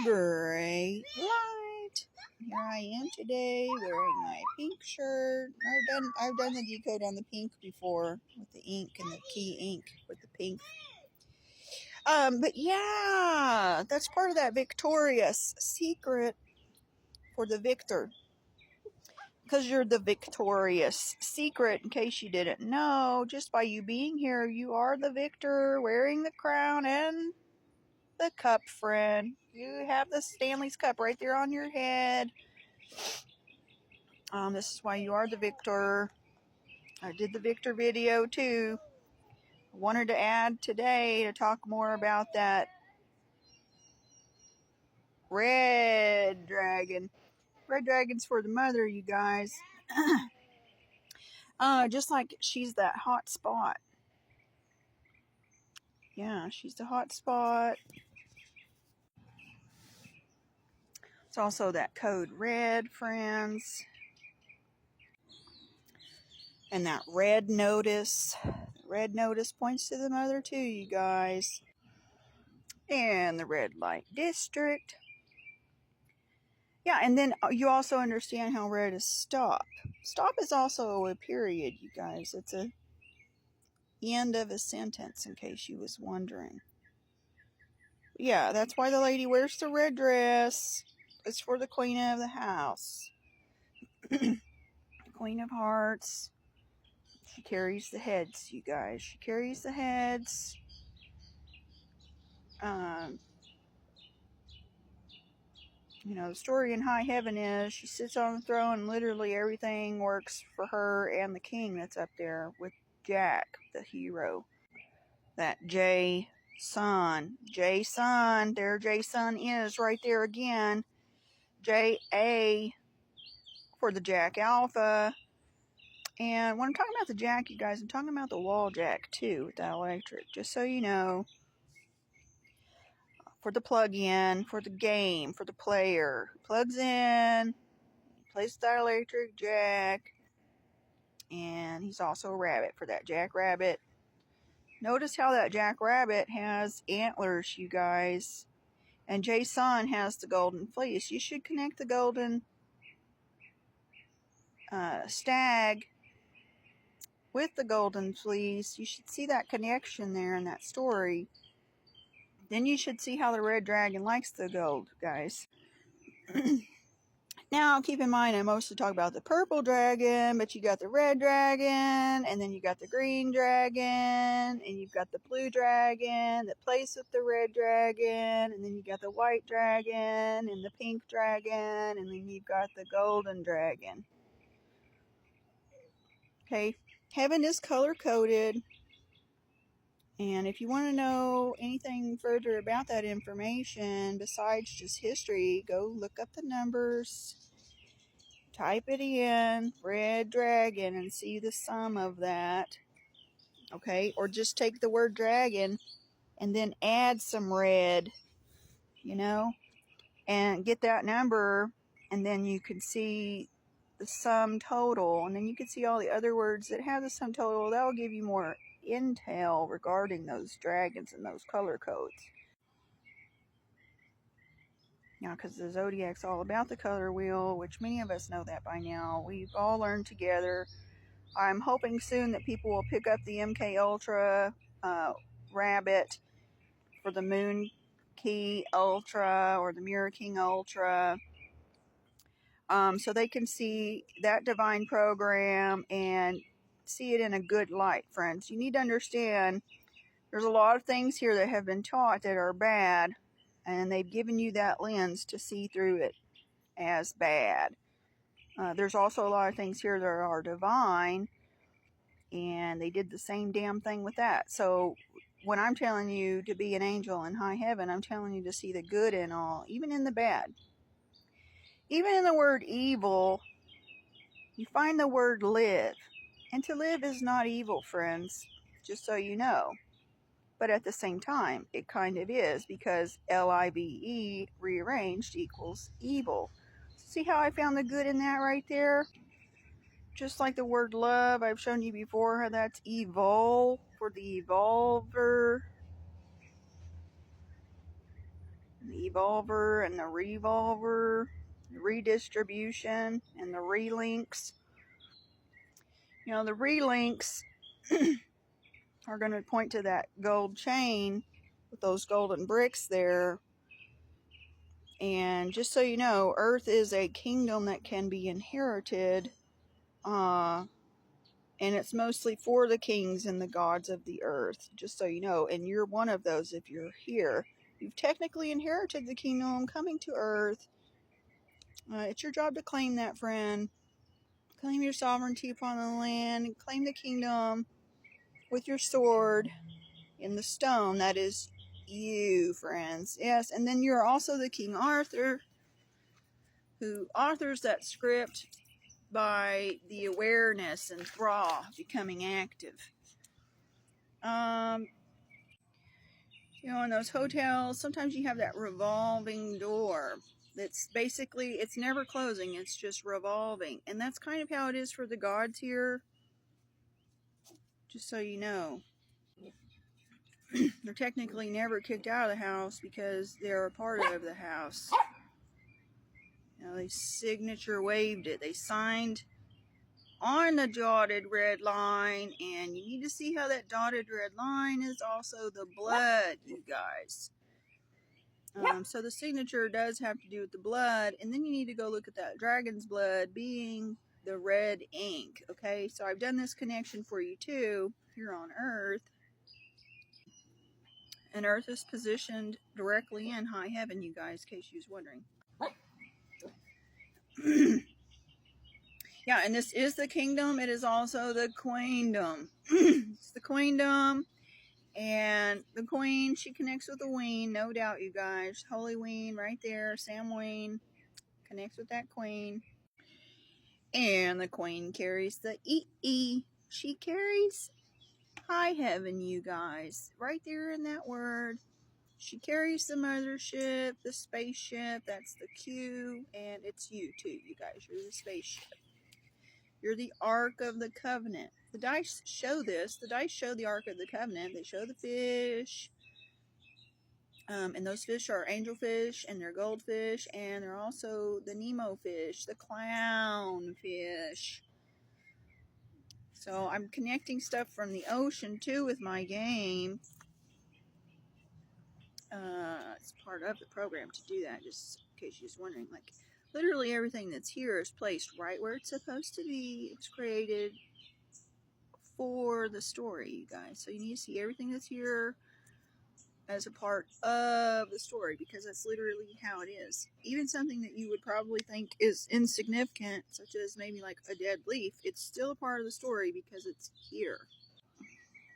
Great light. Here I am today wearing my pink shirt. I've done the decode on the pink before with the ink and the key ink with the pink. But yeah, that's part of that victorious secret for the victor. Because you're the victorious secret, in case you didn't know. Just by you being here, you are the victor, wearing the crown and the cup, friend. You have the Stanley's Cup right there on your head. This is why you are the victor. I did the victor video too. I wanted to add today to talk more about that red dragon. Red dragon's for the mother, you guys. Just like she's that hot spot. Yeah, she's the hot spot. It's also that code red, friends. And that red notice. Red notice points to the mother too, you guys. And the red light district. Yeah, and then you also understand how red is stop. Stop is also a period, you guys. It's a end of a sentence, in case you was wondering. Yeah, that's why the lady wears the red dress. It's for the queen of the house. Queen of Hearts. She carries the heads, you guys. She carries the heads. The story in high heaven is she sits on the throne and literally everything works for her and the king that's up there with Jack, the hero. That J-Sun. J-Sun. There J-Sun is right there again. J-A for the Jack Alpha. And when I'm talking about the Jack, you guys, I'm talking about the wall Jack too with that electric. Just so you know. For the plug-in, for the game, for the player. Plugs in, plays that electric Jack, and he's also a rabbit for that Jack Rabbit. Notice how that Jack Rabbit has antlers, you guys. And Jason has the golden fleece. You should connect the golden stag with the golden fleece. You should see that connection there in that story. Then you should see how the red dragon likes the gold, guys. Now, keep in mind, I mostly talk about the purple dragon, but you got the red dragon, and then you got the green dragon, and you've got the blue dragon that plays with the red dragon, and then you got the white dragon, and the pink dragon, and then you've got the golden dragon. Okay, heaven is color-coded, and if you want to know anything further about that information, besides just history, go look up the numbers. Type it in, red dragon, and see the sum of that. Okay, or just take the word dragon and then add some red, and get that number, and then you can see the sum total, and then you can see all the other words that have the sum total. That will give you more intel regarding those dragons and those color codes. Now, because the Zodiac's all about the color wheel, which many of us know that by now. We've all learned together. I'm hoping soon that people will pick up the MK Ultra Rabbit for the Moon Key Ultra or the Mirror King Ultra, so they can see that divine program and see it in a good light, friends. You need to understand there's a lot of things here that have been taught that are bad, and they've given you that lens to see through it as bad. There's also a lot of things here that are divine, and they did the same damn thing with that. So when I'm telling you to be an angel in high heaven, I'm telling you to see the good in all, even in the bad. Even in the word evil, you find the word live. And to live is not evil, friends, just so you know. But at the same time, it kind of is, because L-I-V-E rearranged equals evil. See how I found the good in that right there? Just like the word love, I've shown you before how that's evolve for the evolver. The evolver and the revolver, the redistribution and the relinks. You know, the relinks are going to point to that gold chain with those golden bricks there. And just so you know, Earth is a kingdom that can be inherited. And it's mostly for the kings and the gods of the earth, just so you know. And you're one of those if you're here. You've technically inherited the kingdom coming to earth. It's your job to claim that, friend. Claim your sovereignty upon the land. And claim the kingdom with your sword in the stone. That is you, friends. Yes, and then you're also the King Arthur, who authors that script by the awareness and Thra becoming active. You know, in those hotels, sometimes you have that revolving door. That's basically, it's never closing, it's just revolving. And that's kind of how it is for the gods here. Just so you know. They're technically never kicked out of the house because they're a part of the house. You know, they signature waived it. They signed on the dotted red line, and you need to see how that dotted red line is also the blood, you guys. So the signature does have to do with the blood, and then you need to go look at that dragon's blood being the red ink. Okay, so I've done this connection for you too here on Earth. And Earth is positioned directly in high heaven, you guys, in case you was wondering. Yeah, and this is the kingdom. It is also the queendom. It's the queendom. And the queen, she connects with the ween, no doubt, you guys. Holy Ween right there. Samhain connects with that queen. And the queen carries the E. She carries high heaven, you guys. Right there in that word. She carries the mothership, the spaceship. That's the Q. And it's you, too, you guys. You're the spaceship. You're the Ark of the Covenant. The dice show this. The dice show the Ark of the Covenant. They show the fish. And those fish are angelfish, and they're goldfish, and they're also the Nemo fish, the clown fish. So I'm connecting stuff from the ocean, too, with my game. It's part of the program to do that, just in case you're just wondering. Like, literally everything that's here is placed right where it's supposed to be. It's created for the story, you guys. So you need to see everything that's here as a part of the story, because that's literally how it is. Even something that you would probably think is insignificant, such as maybe like a dead leaf, it's still a part of the story because it's here.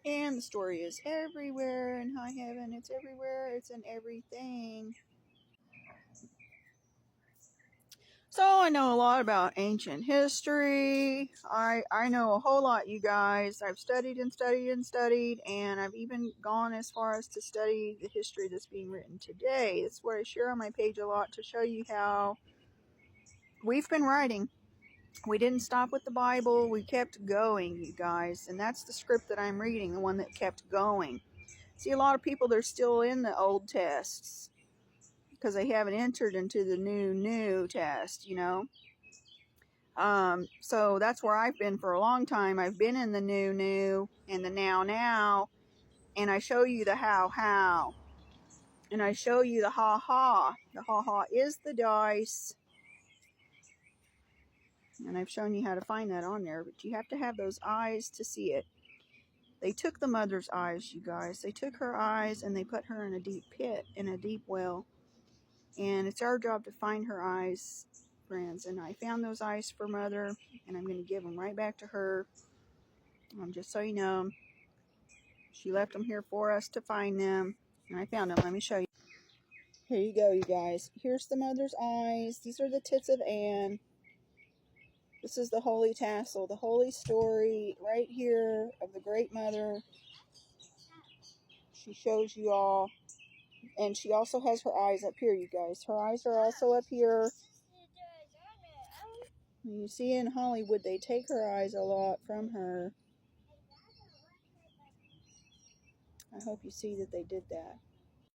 And the story is everywhere in high heaven. It's everywhere. It's in everything. So I know a lot about ancient history. I know a whole lot, you guys. I've studied and studied and studied, and I've even gone as far as to study the history that's being written today. That's what I share on my page a lot, to show you how we've been writing. We didn't stop with the Bible. We kept going, you guys. And that's the script that I'm reading, the one that kept going. See, a lot of people, they're still in the old tests because they haven't entered into the new test, you know. So that's where I've been for a long time. I've been in the new and the now, and I show you the how, and I show you the ha. The ha is the dice, and I've shown you how to find that on there, but you have to have those eyes to see it. They took the mother's eyes, you guys. They took her eyes and they put her in a deep pit, in a deep well, and it's our job to find her eyes, friends. And I found those eyes for Mother, and I'm going to give them right back to her. Just so you know, she left them here for us to find them, and I found them. Let me show you. Here you go, you guys. Here's the mother's eyes. These are the tits of Anne. This is the holy tassel, the holy story right here of the Great Mother. She shows you all, and she also has her eyes up here, you guys. Her eyes are also up here. You see, in Hollywood, they take her eyes a lot from her. I hope you see that they did that.